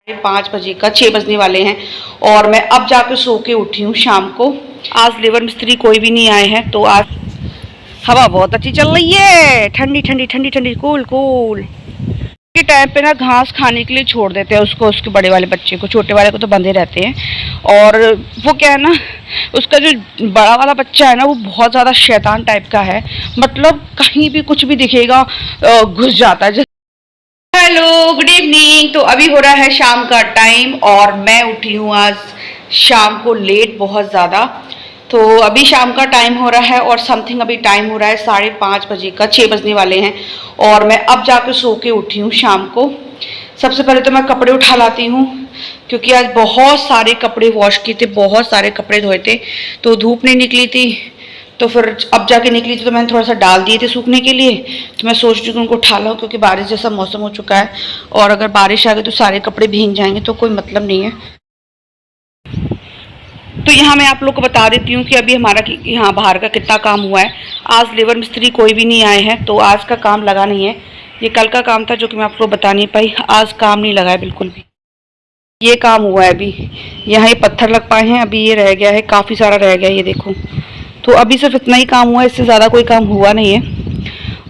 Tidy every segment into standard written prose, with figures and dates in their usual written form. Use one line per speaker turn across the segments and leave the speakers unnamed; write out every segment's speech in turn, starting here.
5 बजे का 6 बजने वाले हैं और मैं अब जाकर सो के उठी हूँ शाम को। आज लेबर मिस्त्री कोई भी नहीं आए हैं तो आज हवा बहुत अच्छी चल रही है, ठंडी ठंडी ठंडी ठंडी कूल कूल। के टाइम पे ना घास खाने के लिए छोड़ देते हैं उसको, उसके बड़े वाले बच्चे को, छोटे वाले को तो बंधे रहते हैं। और वो क्या है ना, उसका जो बड़ा वाला बच्चा है ना वो बहुत ज़्यादा शैतान टाइप का है, मतलब कहीं भी कुछ भी दिखेगा घुस जाता है। Hello good evening. तो अभी हो रहा है शाम का टाइम और मैं उठी हूँ आज शाम को लेट बहुत ज़्यादा। तो अभी शाम का टाइम हो रहा है और समथिंग अभी टाइम हो रहा है 5:30 बजे का, 6 बजने वाले हैं और मैं अब जाकर सो के उठी हूँ शाम को। सबसे पहले तो मैं कपड़े उठा लाती हूँ क्योंकि आज बहुत सारे कपड़े वॉश किए थे, बहुत सारे कपड़े धोए थे, तो धूप नहीं निकली थी तो फिर अब जाके निकली थी तो मैंने थोड़ा सा डाल दिए थे सूखने के लिए। तो मैं सोच रही हूँ कि उनको उठा लाऊँ क्योंकि बारिश जैसा मौसम हो चुका है और अगर बारिश आ गई तो सारे कपड़े भीग जाएंगे तो कोई मतलब नहीं है। तो यहाँ मैं आप लोग को बता देती हूँ कि अभी हमारा यहाँ बाहर का कितना काम हुआ है। आज लेबर मिस्त्री कोई भी नहीं आए हैं तो आज का काम लगा नहीं है। ये कल का काम था जो कि मैं आप लोग बता नहीं पाई, आज काम नहीं लगा है बिल्कुल भी। ये काम हुआ है अभी, यहाँ ये पत्थर लग पाए हैं, अभी ये रह गया है, काफ़ी सारा रह गया है ये देखो। तो अभी सिर्फ इतना ही काम हुआ है, इससे ज़्यादा कोई काम हुआ नहीं है।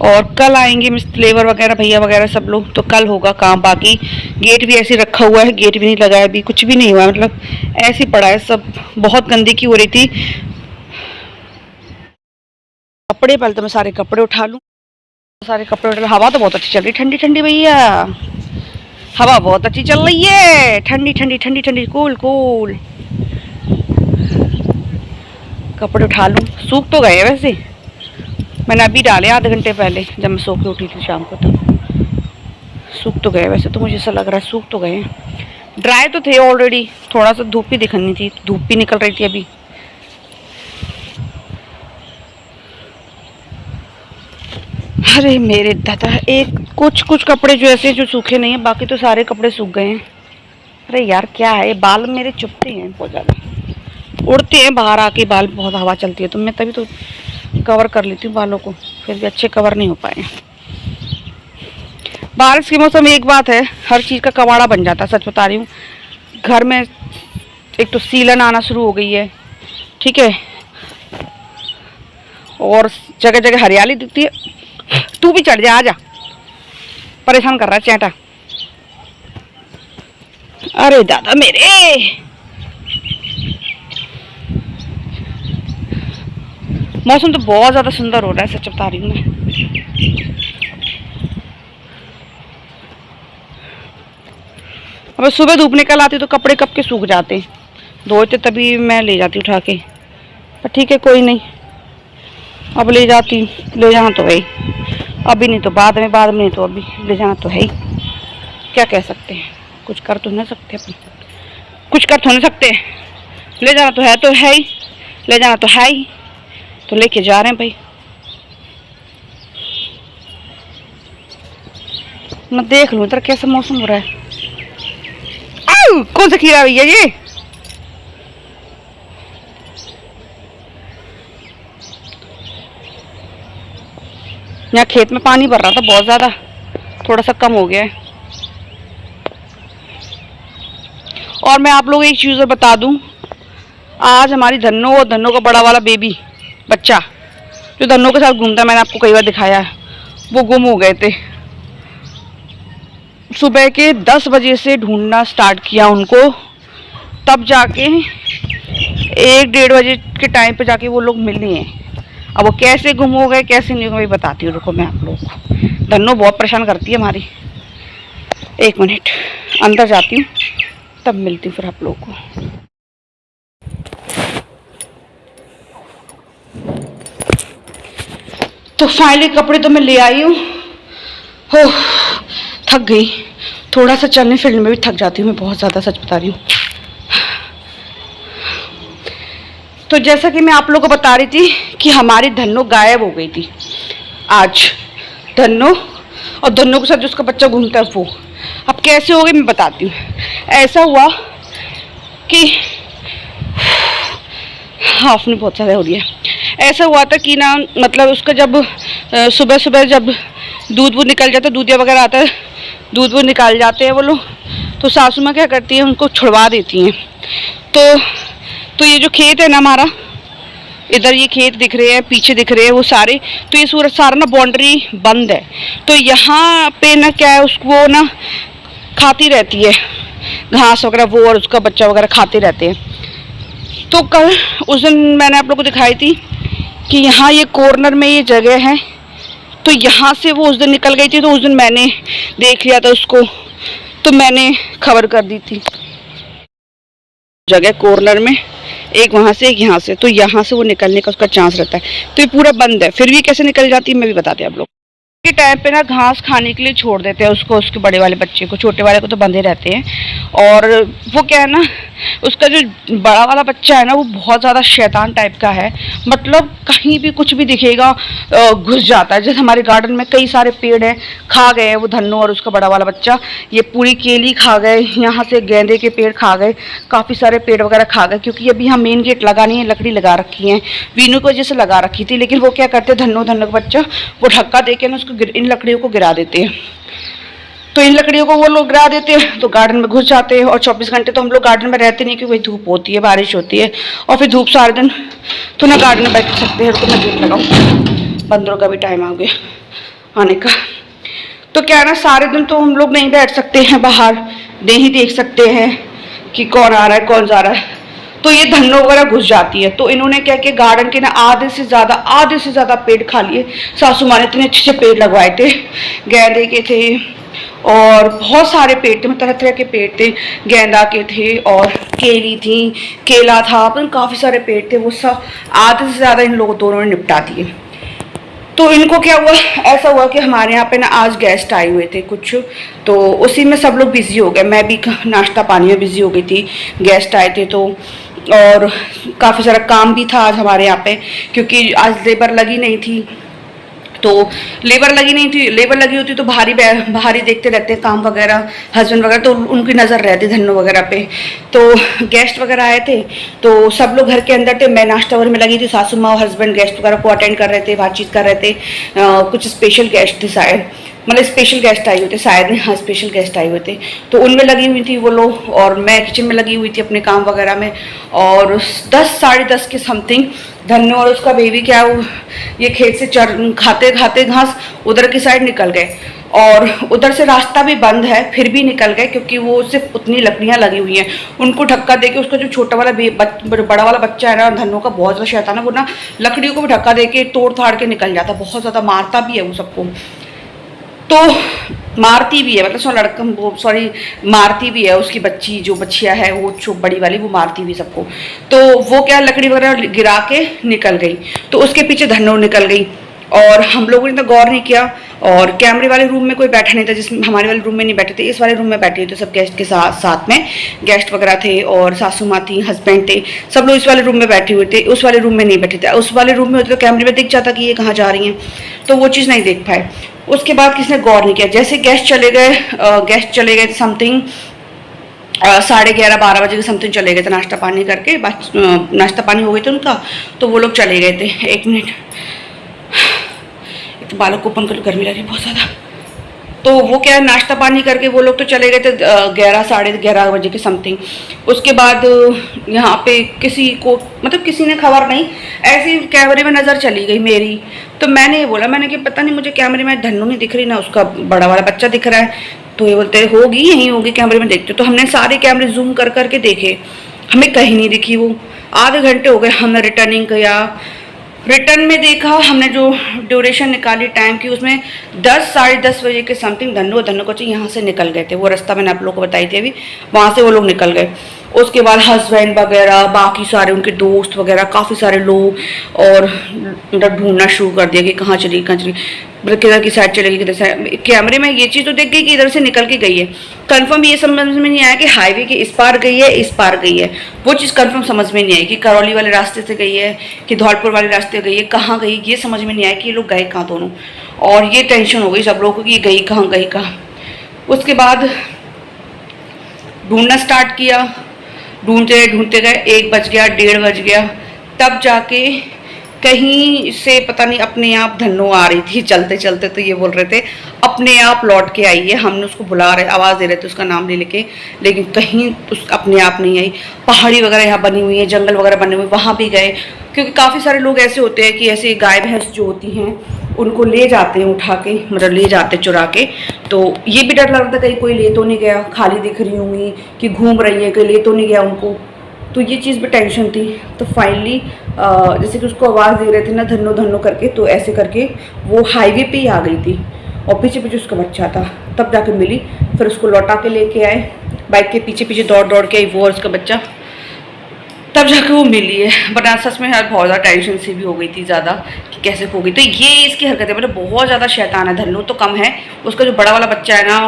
और कल आएंगे लेबर वगैरह भैया वगैरह सब लोग, तो कल होगा काम। बाकी गेट भी ऐसे रखा हुआ है, गेट भी नहीं लगा है, अभी कुछ भी नहीं हुआ है, मतलब ऐसे ही पड़ा है सब। बहुत गंदगी हो रही थी। कपड़े पहले तो मैं सारे कपड़े उठा लूँ, सारे कपड़े उठा। हवा तो बहुत अच्छी चल रही, ठंडी ठंडी भैया, हवा बहुत अच्छी चल रही है, ठंडी ठंडी ठंडी ठंडी कूल कूल। कपड़े उठा लूँ, सूख तो गए वैसे, मैंने अभी डाले आधे घंटे पहले जब मैं सो के उठी थी शाम को, तब सूख तो गए वैसे, तो मुझे ऐसा लग रहा है सूख तो गए। ड्राई तो थे ऑलरेडी, थोड़ा सा धूप भी दिखनी थी, धूप भी निकल रही थी अभी। अरे मेरे दादा, एक कुछ कपड़े जो ऐसे जो सूखे नहीं है, बाकी तो सारे कपड़े सूख गए हैं। अरे यार क्या है, बाल मेरे चुभते हैं बहुत ज़्यादा, उड़ते हैं बाहर आके बाल, बहुत हवा चलती है तो मैं तभी तो कवर कर लेती हूँ बालों को, फिर भी अच्छे कवर नहीं हो पाए। बारिश के मौसम में एक बात है, हर चीज़ का कबाड़ा बन जाता है, सच बता रही हूँ। घर में एक तो सीलन आना शुरू हो गई है, ठीक है, और जगह जगह हरियाली दिखती है। तू भी चढ़ जा, आ जा, परेशान कर रहा है चैटा। अरे दादा मेरे, मौसम तो बहुत ज़्यादा सुंदर हो रहा है, सच बता रही हूँ मैं। अब सुबह धूप निकल आती तो कपड़े कब के सूख जाते, धोते तभी मैं ले जाती उठा के, पर ठीक है कोई नहीं, अब ले जाती, ले जाना तो है ही, अभी नहीं तो बाद में, बाद में नहीं तो अभी ले जाना तो है ही। क्या कह सकते हैं, कुछ कर तो नहीं सकते अपन, कुछ कर तो नहीं सकते, ले जाना तो है ही, ले जाना तो है ही, तो लेके जा रहे हैं भाई। मैं देख लूँ इधर कैसा मौसम हो रहा है। कौन सा खीरा भैया ये, यहाँ खेत में पानी भर रहा था बहुत ज़्यादा, थोड़ा सा कम हो गया है। और मैं आप लोगों को एक चीज़ और बता दूं, आज हमारी धन्नो और धन्नो का बड़ा वाला बेबी बच्चा जो धन्नो के साथ घूमता है, मैंने आपको कई बार दिखाया है, वो गुम हो गए थे। सुबह के 10 बजे से ढूंढना स्टार्ट किया उनको, तब जाके 1-1:30 बजे के टाइम पे जाके वो लोग मिले हैं। अब वो कैसे गुम हो गए कैसे नहीं हुए बताती हूँ, रुको मैं आप लोगों को। धन्नो बहुत परेशान करती है हमारी, 1 मिनट अंदर जाती हूँ तब मिलती हूँ फिर आप लोगों को। तो फाइनली कपड़े तो मैं ले आई हूँ, हो थक गई, थोड़ा सा चलने फिरने में भी थक जाती हूँ मैं बहुत ज़्यादा, सच बता रही हूँ। तो जैसा कि मैं आप लोगों को बता रही थी कि हमारी धन्नो गायब हो गई थी आज, धन्नो और धन्नो के साथ जो उसका बच्चा घूमता है वो। अब कैसे हो गई मैं बताती हूँ। ऐसा हुआ कि हाफ में बहुत ज़्यादा हो रही है। ऐसा हुआ था कि ना, मतलब उसका जब सुबह सुबह जब दूध वूध निकल जाता है, दूधिया वगैरह आता है, दूध वूध निकाल जाते हैं वो लोग, तो सासू माँ क्या करती है, उनको छुड़वा देती हैं। तो ये जो खेत है ना हमारा, इधर ये खेत दिख रहे हैं, पीछे दिख रहे हैं वो सारे, तो ये सूरज सारा ना बाउंड्री बंद है। तो यहाँ पे ना क्या है, उसको ना खाती रहती है घास वगैरह वो, और उसका बच्चा वगैरह खाते रहते हैं। तो कल उस दिन मैंने आप लोगों को दिखाई थी कि यहाँ ये कॉर्नर में ये जगह है, तो यहाँ से वो उस दिन निकल गई थी। तो उस दिन मैंने देख लिया था उसको, तो मैंने खबर कर दी थी। जगह कॉर्नर में, एक वहाँ से एक यहाँ से, तो यहाँ से वो निकलने का उसका चांस रहता है। तो ये पूरा बंद है, फिर भी कैसे निकल जाती है मैं भी बताती हूँ आप लोग। के टाइम पे ना घास खाने के लिए छोड़ देते हैं उसको, उसके बड़े वाले बच्चे को, छोटे वाले को तो बंधे रहते हैं। और वो क्या है ना, उसका जो बड़ा वाला बच्चा है ना, वो बहुत ज़्यादा शैतान टाइप का है। मतलब कहीं भी कुछ भी दिखेगा घुस जाता है। जैसे हमारे गार्डन में कई सारे पेड़ हैं, खा गए वो धन्नो और उसका बड़ा वाला बच्चा, ये पूरी केली खा गए, यहाँ से गेंदे के पेड़ खा गए, काफ़ी सारे पेड़ वगैरह खा गए। क्योंकि अभी हम मेन गेट लगा नहीं है, लकड़ी लगा रखी है, वीनू की वजह से लगा रखी थी। लेकिन वो क्या करते, धन्नो का बच्चा वो ढक्का दे के ना उसको इन लकड़ियों को गिरा देते हैं। तो इन लकड़ियों को वो लोग गिरा देते हैं, तो गार्डन में घुस जाते हैं। और 24 घंटे तो हम लोग गार्डन में रहते नहीं, क्योंकि धूप होती है, बारिश होती है, और फिर धूप सारे दिन तो ना गार्डन में बैठ सकते हैं। तो मैं गेट लगाऊँ, बंदरों का भी टाइम आ गया आने का। तो क्या ना, सारे दिन तो हम लोग नहीं बैठ सकते हैं बाहर, नहीं देख सकते हैं कि कौन आ रहा है कौन जा रहा है। तो ये धन्नो वगैरह घुस जाती है। तो इन्होंने क्या किया, गार्डन के ना आधे से ज़्यादा पेड़ खा लिए। सासू माँ ने इतने अच्छे पेड़ लगवाए थे, गेंदे के थे और बहुत सारे पेड़ थे, तरह तरह के पेड़ थे, गेंदा के थे और केली थी, केला था, अपन काफ़ी सारे पेड़ थे। वो सब आधे से ज़्यादा इन लोगों दोनों ने निपटा दिए। तो इनको क्या हुआ, ऐसा हुआ कि हमारे यहाँ पे ना आज गेस्ट आए हुए थे कुछ, तो उसी में सब लोग बिज़ी हो गए। मैं भी नाश्ता पानी में बिज़ी हो गई थी, गेस्ट आए थे तो, और काफ़ी सारा काम भी था आज हमारे यहाँ पे, क्योंकि आज लेबर लगी नहीं थी। तो लेबर लगी होती तो भारी देखते रहते काम वगैरह, हस्बैंड वगैरह, तो उनकी नज़र रहती धन्नो वगैरह पे। तो गेस्ट वगैरह आए थे, तो सब लोग घर के अंदर थे, मैं नाश्ता वगैरह में लगी थी, सासू माँ और हस्बैंड गेस्ट वगैरह को अटेंड कर रहे थे, बातचीत कर रहे थे। कुछ स्पेशल गेस्ट थे शायद, मतलब स्पेशल गेस्ट आए हुए थे शायद, हाँ स्पेशल गेस्ट आए हुए थे, तो उनमें लगी हुई थी वो लोग, और मैं किचन में लगी हुई थी अपने काम वगैरह में। और 10 साढ़े 10 के समथिंग धन्नो और उसका बेबी क्या ये खेत से खाते खाते घास उधर की साइड निकल गए, और उधर से रास्ता भी बंद है फिर भी निकल गए, क्योंकि वो सिर्फ उतनी लकड़ियाँ लगी हुई हैं। उनको धक्का देके उसका जो छोटा वाला बड़ा वाला बच्चा है ना, धन्नो का बहुत ज़्यादा शैतान है, वो ना लकड़ियों को भी धक्का देके तोड़ थाड़ के निकल जाता, बहुत ज़्यादा मारता भी है वो सबको। तो मारती भी है, मतलब मारती भी है, उसकी बच्ची जो बच्चिया है वो बड़ी वाली, वो मारती भी सबको। तो वो क्या लकड़ी वगैरह गिरा के निकल गई, तो उसके पीछे धन्नो निकल गई, और हम लोगों ने तो गौर नहीं किया। और कैमरे वाले रूम में कोई बैठा नहीं था, जिसमें हमारे वाले रूम में नहीं बैठे थे, इस वाले रूम में बैठे थे सब गेस्ट के साथ में, गेस्ट वगैरह थे और सासू माँ थी, हस्बैंड थे, सब लोग इस वाले रूम में बैठे हुए थे, उस वाले रूम में नहीं बैठे थे। उस वाले रूम में होते तो कैमरे में दिख जाता कि ये कहाँ जा रही हैं, तो वो चीज़ नहीं देख पाए। उसके बाद किसी ने गौर नहीं किया, जैसे गेस्ट चले गए समथिंग 11:30-12 बजे के समथिंग चले गए थे, नाश्ता पानी करके, नाश्ता पानी हो गए थे उनका, तो वो लोग चले गए थे। 1 मिनट, तो बालों को ओपन कर, गर्मी लग रही बहुत ज़्यादा। तो वो क्या नाश्ता पानी करके वो लोग तो चले गए थे 11-11:30 बजे के समथिंग। उसके बाद यहाँ पे किसी को, मतलब किसी ने खबर नहीं, ऐसी कैमरे में नज़र चली गई मेरी। तो मैंने ये बोला, मैंने कि पता नहीं मुझे कैमरे में धन्नो नहीं दिख रही ना उसका बड़ा वाला बच्चा दिख रहा है। तो ये बोलते होगी यहीं होगी कैमरे में देखते। तो हमने सारे कैमरे जूम कर करके देखे, हमें कहीं नहीं दिखी वो। आधे घंटे हो गए, हमने रिटर्निंग किया, रिटर्न में देखा, हमने जो ड्यूरेशन निकाली टाइम की, उसमें 10-साढ़े 10 बजे के समथिंग धन्नो को यहाँ से निकल गए थे। वो रास्ता मैंने आप लोगों को बताई थी अभी, वहाँ से वो लोग निकल गए। उसके बाद हस्बैंड वगैरह, बाकी सारे उनके दोस्त वगैरह, काफ़ी सारे लोग, और ढूंढना शुरू कर दिया कि कहाँ चली, किधर की साइड चलेगी, किधर साइड। कैमरे में ये चीज़ तो देख गई कि इधर से निकल के गई है, कंफर्म ये समझ में नहीं आया कि हाईवे के इस पार गई है, इस पार गई है। वो चीज़ कंफर्म समझ में नहीं आई कि करौली वाले रास्ते से गई है कि धौलपुर वाले रास्ते गई है, कहाँ गई ये समझ में नहीं आया कि ये लोग गए कहाँ दोनों। और ये टेंशन हो गई सब लोगों को कि ये गई कहाँ। उसके बाद ढूंढना स्टार्ट किया, ढूंढते गए, 1 बज गया, 1:30 बज गया, तब जाके कहीं से पता नहीं अपने आप धन्नो आ रही थी चलते चलते, तो ये बोल रहे थे अपने आप लौट के आई है। हमने उसको बुला रहे, आवाज़ दे रहे थे उसका नाम ले लेके, लेकिन कहीं उस अपने आप नहीं आई। पहाड़ी वगैरह यहाँ बनी हुई है, जंगल वगैरह बने हुए, वहाँ भी गए, क्योंकि काफ़ी सारे लोग ऐसे होते हैं कि ऐसे गाय भैंस जो होती हैं उनको ले जाते हैं उठा के, मतलब ले जाते चुरा के। तो ये भी डर लग रहा था कहीं कोई ले तो नहीं गया, खाली दिख रही होंगी कि घूम रही है, कहीं ले तो नहीं गया उनको, तो ये चीज़ भी टेंशन थी। तो फाइनली जैसे कि उसको आवाज़ दे रहे थे ना धन्नो धन्नो करके, तो ऐसे करके वो हाईवे पे ही आ गई थी और पीछे पीछे उसका बच्चा था, तब जाके मिली। फिर उसको लौटा के लेके आए, बाइक के पीछे पीछे दौड़ दौड़ के आई वो और उसका बच्चा, तब जाके वो मिली है। बट सच में यार बहुत ज़्यादा टेंशन सी भी हो गई थी ज़्यादा कि कैसे खो गई। तो ये इसकी हरकत है, मतलब बहुत ज़्यादा शैतान है। धन्नो तो कम है, उसका जो बड़ा वाला बच्चा है ना,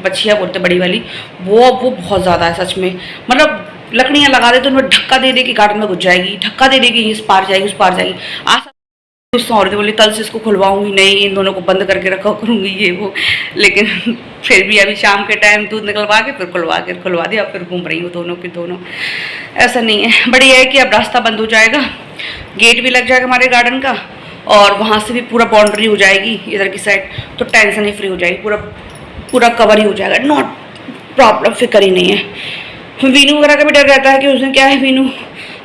बच्चिया बोलते बड़ी वाली, वो बहुत ज़्यादा है सच में। मतलब लकड़ियाँ लगा दे तो उनमें धक्का दे दे कि गार्डन में घुस जाएगी, धक्का दे देगी इस पार जाएगी उस पार जाएगी। आज और बोली कल से इसको खुलवाऊंगी नहीं, इन दोनों को बंद करके रखा करूँगी ये वो, लेकिन फिर भी अभी शाम के टाइम दूध निकलवा के फिर खुलवा दिया, फिर घूम रही हूँ दोनों के दोनों। ऐसा नहीं है, बढ़िया है कि अब रास्ता बंद हो जाएगा, गेट भी लग जाएगा हमारे गार्डन का, और वहाँ से भी पूरा बाउंड्री हो जाएगी इधर की साइड, तो टेंशन ही फ्री हो जाएगी, पूरा कवर ही हो जाएगा, नॉट प्रॉब्लम, फिक्र ही नहीं है। वीनू वगैरह का भी डर रहता है कि उस दिन क्या है, वीनू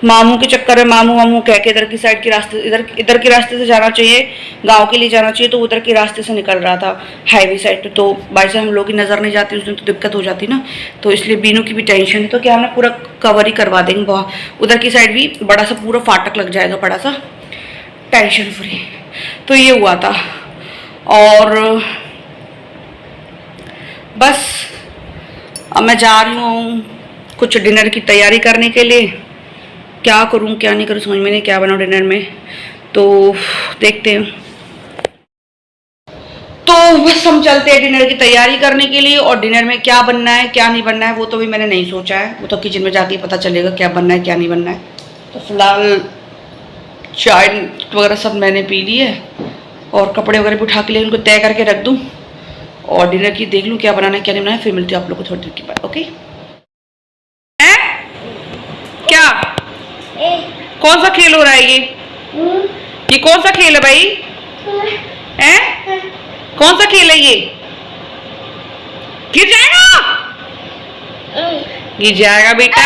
मामू के चक्कर में मामू कह के इधर की साइड के रास्ते, इधर के रास्ते से जाना चाहिए, गांव के लिए जाना चाहिए, तो उधर के रास्ते से निकल रहा था हाईवे साइड। तो बाई चांस हम लोग की नज़र नहीं जाती उस दिन तो दिक्कत हो जाती ना, तो इसलिए बीनू की भी टेंशन है। तो क्या हमने पूरा कवर ही करवा देंगे, उधर की साइड भी बड़ा सा पूरा फाटक लग जाएगा, बड़ा सा, टेंशन फ्री। तो ये हुआ था, और बस अब मैं जा रही हूँ कुछ डिनर की तैयारी करने के लिए। क्या करूं क्या नहीं करूं समझ में नहीं, क्या बनाऊं डिनर में, तो देखते हैं। तो बस हम चलते हैं डिनर की तैयारी करने के लिए, और डिनर में क्या बनना है क्या नहीं बनना है वो तो भी मैंने नहीं सोचा है, वो तो किचन में जाके पता चलेगा क्या बनना है क्या नहीं बनना है। तो फिलहाल चाय वगैरह सब मैंने पी ली है, और कपड़े वगैरह भी उठा के लिए उनको तय करके रख दूँ, और डिनर की देख लूँ क्या बनाना है क्या नहीं बनाना है, फिर मिलती हूँ आप लोग को थोड़ी देर के बाद। ओके, क्या कौन सा खेल हो रहा है ये कौन सा खेल है भाई, हैं? कौन सा खेल है ये? गिर जाएगा, गिर जाएगा बेटा।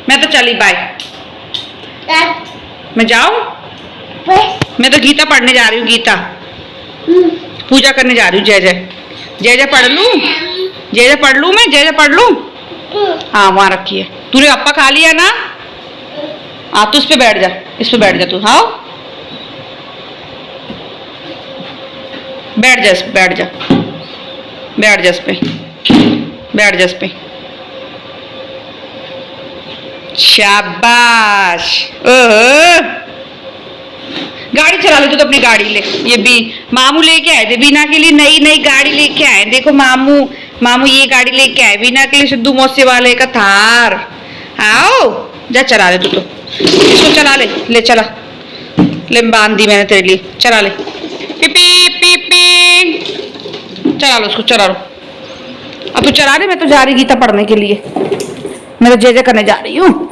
मैं तो चली, बाय। मैं जाऊं? मैं तो गीता पढ़ने जा रही हूँ, गीता पूजा करने जा रही हूँ। जय जय जय जय पढ़ लूँ, जय जय पढ़ लूँ, मैं जय जय पढ़ लूँ। हाँ वहाँ रखी है, तूने अप्पा खा लिया ना? हाँ तू इस पे बैठ जा, इस पे बैठ जा तू, हाँ बैठ जा, बैठ जा, बैठ जा इस पे, बैठ जा इस पे, शाबाश। ओह गाड़ी चला ले तू तो, अपनी गाड़ी ले। ये भी मामू लेके आए थे बीना के लिए, नई गाड़ी लेके आए। देखो मामू ये गाड़ी लेके आए बीना के लिए, सिद्धू मौसे वाले का थार। आओ जा चला ले तू तो, इसको चला ले चला ले, बांध दी मैंने तेरे लिए, चला ले। पीपी पीपी, चला लो उसको, चला लो। अब तू चला ले, मैं तो जा रही गीता पढ़ने के लिए, मैं तो जय जय करने जा रही हूँ।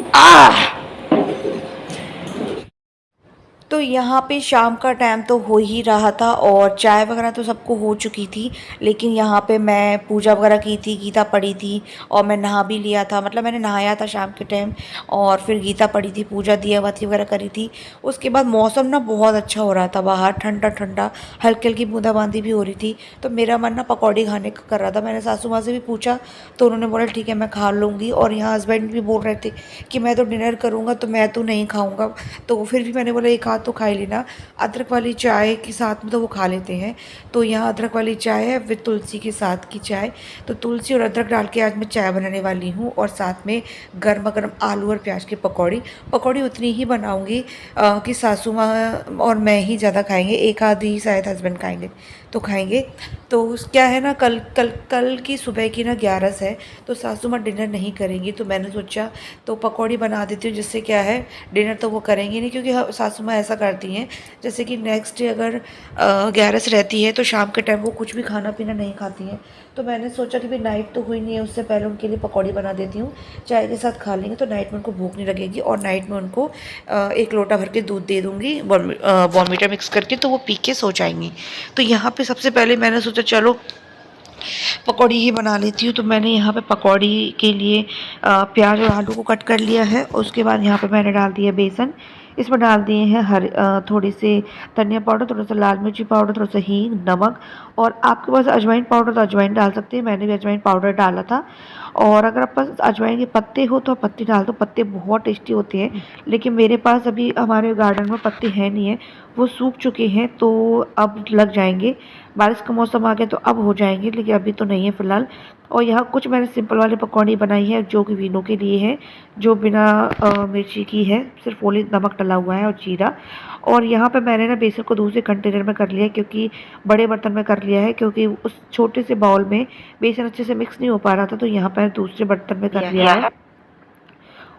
तो यहाँ पे शाम का टाइम तो हो ही रहा था, और चाय वगैरह तो सबको हो चुकी थी, लेकिन यहाँ पे मैं पूजा वगैरह की थी, गीता पढ़ी थी, और मैं नहा भी लिया था, मतलब मैंने नहाया था शाम के टाइम, और फिर गीता पढ़ी थी, पूजा दिया बाती वगैरह करी थी। उसके बाद मौसम ना बहुत अच्छा हो रहा था बाहर, ठंडा ठंडा, हल्की हल्की बूंदाबांदी भी हो रही थी। तो मेरा मन ना पकौड़ी खाने का कर रहा था। मैंने सासू माँ से भी पूछा तो उन्होंने बोला ठीक है मैं खा लूँगी, और यहाँ हस्बैंड भी बोल रहे थे कि मैं तो डिनर करूँगा तो मैं तो नहीं खाऊँगा, तो फिर भी मैंने बोला एक हाथ तो खा ही लेना। अदरक वाली चाय के साथ में तो वो खा लेते हैं, तो यहाँ अदरक वाली चाय है विद तुलसी के साथ की चाय। तो तुलसी और अदरक डाल के आज मैं चाय बनाने वाली हूँ, और साथ में गर्मा गर्म आलू और प्याज की पकौड़ी उतनी ही बनाऊँगी कि सासू माँ और मैं ही ज़्यादा खाएंगे, एक आधी शायद हस्बैंड खाएंगे तो खाएंगे। तो क्या है ना, कल की सुबह की ना 11 है, तो सासू माँ डिनर नहीं करेंगी, तो मैंने सोचा तो पकौड़ी बना देती हूँ, जिससे क्या है डिनर तो वो करेंगी नहीं, क्योंकि सासू माँ ऐसा ऐसा करती हैं, जैसे कि नेक्स्ट डे अगर ग्यारस रहती है तो शाम के टाइम वो कुछ भी खाना पीना नहीं खाती हैं। तो मैंने सोचा कि भाई नाइट तो हुई नहीं है, उससे पहले उनके लिए पकौड़ी बना देती हूँ, चाय के साथ खा लेंगे तो नाइट में उनको भूख नहीं लगेगी। और नाइट में उनको 1 लोटा भर के दूध दे दूँगी बॉर्नवीटा मिक्स करके, तो वो पी के सो जाएंगी। तो यहाँ पे सबसे पहले मैंने सोचा चलो पकौड़ी ही बना लेती हूँ। तो मैंने यहाँ पे पकौड़ी के लिए प्याज और आलू को कट कर लिया है। उसके बाद यहाँ पे मैंने डाल दिया बेसन, इसमें डाल दिए हैं थोड़ी सी धनिया पाउडर, थोड़ा सा लाल मिर्ची पाउडर, थोड़ा सा हींग, नमक, और आपके पास अजवाइन पाउडर तो अजवाइन डाल सकते हैं, मैंने भी अजवाइन पाउडर डाला था। और अगर आप पास अजवाइन के पत्ते हो तो पत्ते डाल दो, पत्ते बहुत टेस्टी होते हैं। लेकिन मेरे पास अभी हमारे गार्डन में पत्ते हैं नहीं है, वो सूख चुके हैं, तो अब लग जाएंगे। बारिश का मौसम आ गया तो अब हो जाएंगे, लेकिन अभी तो नहीं है फ़िलहाल। और यहाँ कुछ मैंने सिंपल वाली पकौड़ी बनाई है जो कि वीनों के लिए है, जो बिना मिर्ची की है, सिर्फ ओनली नमक डला हुआ है और जीरा। और यहाँ पे मैंने ना बेसन को दूसरे कंटेनर में कर लिया है, क्योंकि बड़े बर्तन में कर लिया है, क्योंकि उस छोटे से बाउल में बेसन अच्छे से मिक्स नहीं हो पा रहा था, तो यहाँ पर दूसरे बर्तन में कर लिया है।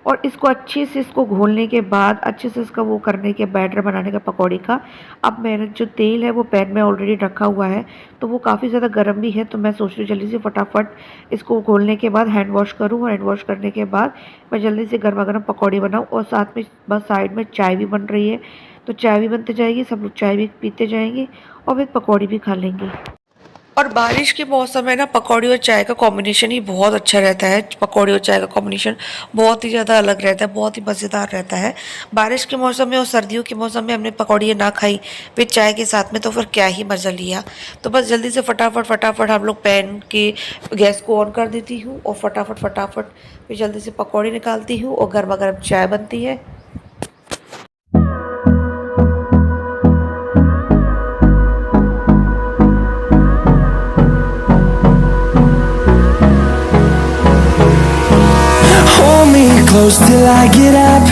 और इसको अच्छे से इसको घोलने के बाद अच्छे से इसका वो करने के बैटर बनाने का पकौड़ी का। अब मैंने जो तेल है वो पैन में ऑलरेडी रखा हुआ है, तो वो काफ़ी ज़्यादा गर्म भी है, तो मैं सोच रही हूँ जल्दी से फटाफट इसको घोलने के बाद हैंड वॉश करूँ, और हैंड वॉश करने के बाद मैं जल्दी से गर्मा गर्म पकौड़ी बनाऊँ। और साथ में बस साइड में चाय भी बन रही है, तो चाय भी बनते जाएगी, सब लोग चाय भी पीते जाएंगे और फिर पकौड़ी भी खा लेंगे। और बारिश के मौसम में ना पकौड़ी और चाय का कॉम्बिनेशन ही बहुत अच्छा रहता है। पकौड़ी और चाय का कॉम्बिनेशन बहुत ही ज़्यादा अलग रहता है, बहुत ही मज़ेदार रहता है। बारिश के मौसम में और सर्दियों के मौसम में हमने पकौड़ी ना खाई फिर चाय के साथ में, तो फिर क्या ही मज़ा लिया। तो बस जल्दी से फटाफट हम लोग पैन के गैस को ऑन कर देती हूँ, और फटाफट फिर जल्दी से पकौड़ी निकालती हूँ और गर्मा गर्म चाय बनती है।
Close till I get up.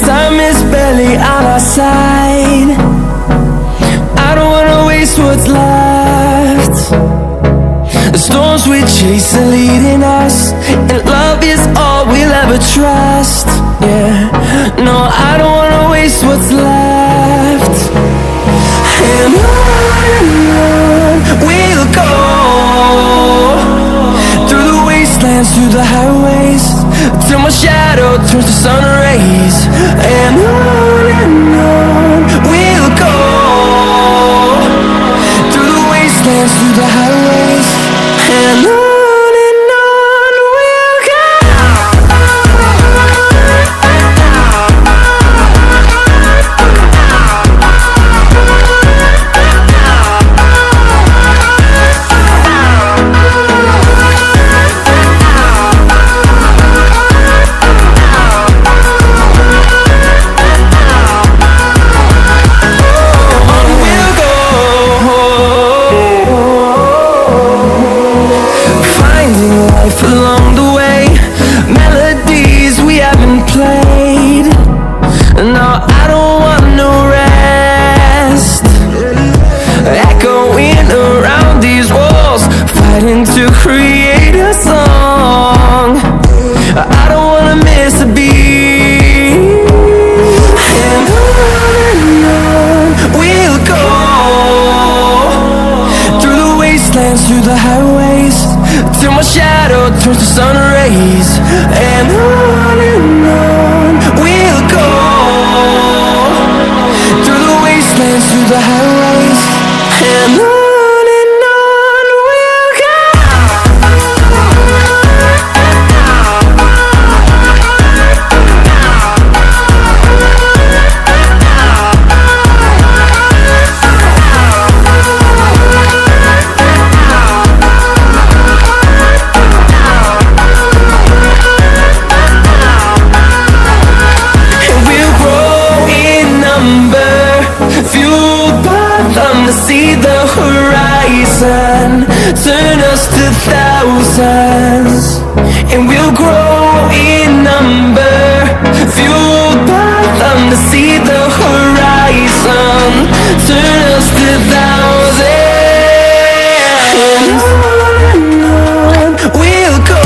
Time is barely on our side. I don't wanna waste what's left. The storms we chase are leading us, and love is all we'll ever trust. Yeah, no, I don't wanna waste what's left. And on we'll go, through the wastelands, through the highways, till my shadow turns to sun rays. And on we'll go, through the wastelands, through the highways. And on we'll go. Along the way, melodies we haven't played. No, I don't want no rest. Echoing around these walls, fighting to create a song. I don't wanna miss a beat. And on we'll go, through the wastelands, through the highways, till my shadow turns to sun rays. And on we'll go, through the wastelands, through the highways. And on we'll go. See the horizon, turn us to thousands, and we'll grow in number, fueled by them to see the horizon, turn us to thousands. And on we'll go,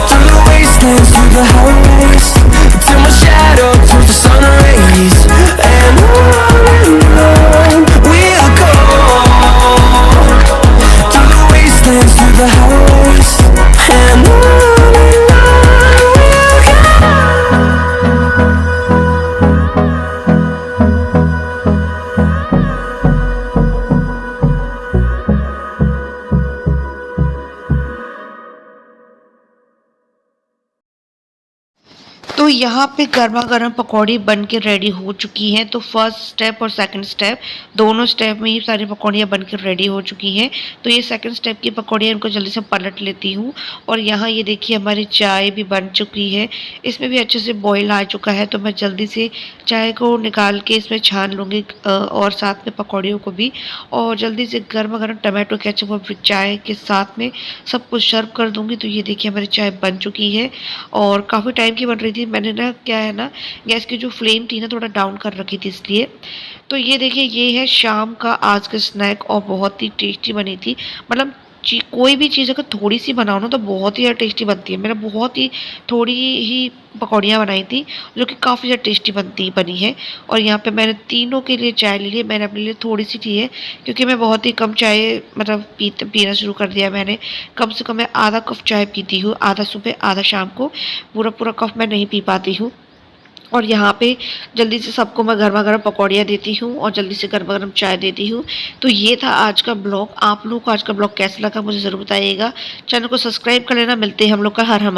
through the wastelands, through the highways, till my shadow turns to sun rays.
यहाँ पे गर्मा गर्म पकौड़ी बन के ready हो चुकी हैं। तो फर्स्ट स्टेप और सेकंड स्टेप दोनों स्टेप में ही सारी पकौड़ियाँ बन के रेडी हो चुकी हैं। तो ये सेकंड स्टेप की पकौड़ियाँ इनको जल्दी से पलट लेती हूँ। और यहाँ ये देखिए हमारी चाय भी बन चुकी है, इसमें भी अच्छे से बॉईल आ चुका है। तो मैं जल्दी से चाय को निकाल के इसमें छान लूँगी और साथ में पकौड़ियों को भी, और जल्दी से गर्मा गर्म टमाटो केचप और चाय के साथ में सब कुछ सर्व कर दूँगी। तो ये देखिए हमारी चाय बन चुकी है और काफ़ी टाइम की बन रही थी। मैंने ना क्या है ना, गैस की जो फ्लेम थी ना थोड़ा डाउन कर रखी थी इसलिए। तो ये देखिए ये है शाम का आज का स्नैक और बहुत ही टेस्टी बनी थी। मतलब कोई भी चीज़ अगर थोड़ी सी बनाओ ना तो बहुत ही ज़्यादा टेस्टी बनती है। मैंने बहुत ही थोड़ी ही पकौड़ियाँ बनाई थी जो कि काफ़ी ज़्यादा टेस्टी बनी है। और यहाँ पे मैंने तीनों के लिए चाय ले ली। मैंने अपने लिए थोड़ी सी ली है क्योंकि मैं बहुत ही कम चाय मतलब पीना शुरू कर दिया। मैंने कम से कम मैं आधा कप चाय पीती हूँ, आधा सुबह आधा शाम को, पूरा कप मैं नहीं पी पाती हूँ। और यहाँ पे जल्दी से सबको मैं गर्मा गर्म पकौड़ियाँ देती हूँ और जल्दी से गर्मा गर्म चाय देती हूँ। तो ये था आज का ब्लॉग। आप लोगों को आज का ब्लॉग कैसा लगा मुझे ज़रूर बताइएगा। चैनल को सब्सक्राइब कर लेना। मिलते हैं हम लोग का हर हमारे